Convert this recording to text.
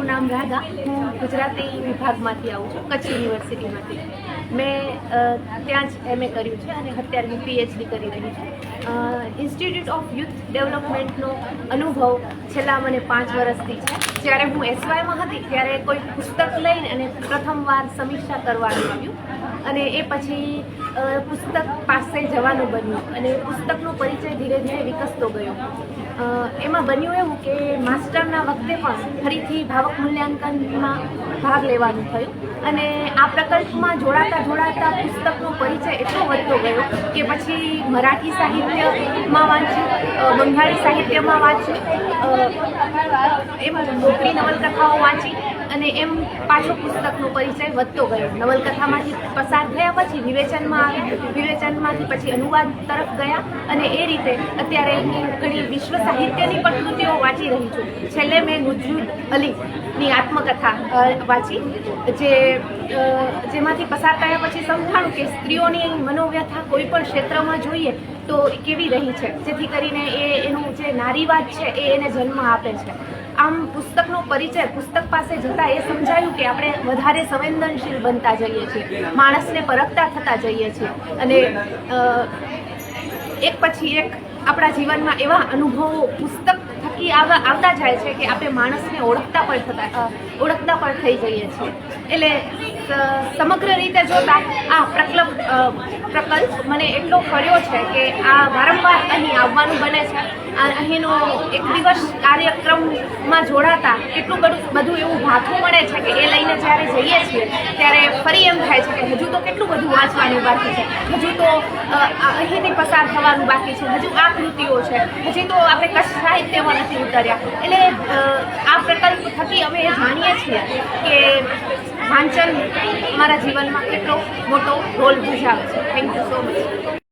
મારું નામ રાધા. હું ગુજરાતી વિભાગમાંથી આવું છું, કચ્છ યુનિવર્સિટીમાંથી. મેં ત્યાં જ MA કર્યું છે અને અત્યારે હું PhD કરી રહી છું. ઇન્સ્ટિટ્યૂટ ઓફ યુથ ડેવલપમેન્ટનો અનુભવ છેલ્લા મને 5 વર્ષથી છે. જ્યારે હું SYમાં હતી ત્યારે કોઈ પુસ્તક લઈને અને પ્રથમવાર સમીક્ષા કરવાનું આવ્યું અને એ પછી પુસ્તક પાસે જવાનું બન્યું અને પુસ્તકનો પરિચય ધીરે ધીરે વિકસતો ગયો. એમાં બન્યું એવું કે માસ્ટરના વખતે પણ ફરીથી ભાવક મૂલ્યાંકનમાં ભાગ લેવાનું થયું અને આ પ્રકલ્પમાં જોડાતા પુસ્તકનો પરિચય એટલો વધતો ગયો કે પછી મરાઠી સાહિત્યમાં વાંચ્યું, બંગાળી સાહિત્યમાં વાંચ્યું, એમ મોકળી નવલકથાઓ વાંચી અને એમ પાછો પુસ્તકનો પરિચય વધતો ગયો. નવલકથામાંથી પસાર થયા પછી વિવેચનમાંથી પછી અનુવાદ તરફ ગયા અને એ રીતે અત્યારે હું ઘણી વિશ્વ સાહિત્યની પણ કૃતિઓ વાંચી રહી છું. છેલ્લે મેં નુજુમ અલીની આત્મકથા વાંચી જેમાંથી પસાર થયા પછી સમજાણું કે સ્ત્રીઓની મનોવ્યથા કોઈ પણ ક્ષેત્રમાં જોઈએ તો કેવી રહી છે, જેથી કરીને એનું જે નારીવાદ છે એને જન્મ આપે છે. આમ પુસ્તકનો પરિચય પુસ્તક પાસે જતાં એ સમજાયું કે આપણે વધારે સંવેદનશીલ બનતા જઈએ છીએ, માણસને પરખતા થતા જઈએ છીએ અને એક પછી એક આપણા જીવનમાં એવા અનુભવો પુસ્તક થકી આવતા જાય છે કે આપણે માણસને ઓળખતા પણ થઈ જઈએ છીએ. એટલે સમગ્ર રીતે જોતા આ પ્રકલ્પ મને એટલો ફળ્યો છે કે આ વારંવાર અહીં આવવાનું બને છે. અહીંનો એક દિવસ કાર્યક્રમમાં જોડાતા એટલું બધું એવું ભાથું મળે છે કે એ લઈને જ્યારે જઈએ છીએ ત્યારે ફરી એમ થાય છે કે હજુ તો કેટલું બધું વાંચવાનું બાકી છે, હજુ તો અહીંથી પસાર થવાનું બાકી છે, હજુ આ કૃતિઓ છે, હજી તો આપણે કચ્છ સાહિત્યમાં નથી ઉતર્યા. એટલે આ પ્રકલ્પ થકી અમે એ જાણીએ છીએ કે વાંચન અમારા જીવનમાં કેટલો મોટો રોલ ભજવે છે. Thank you so much.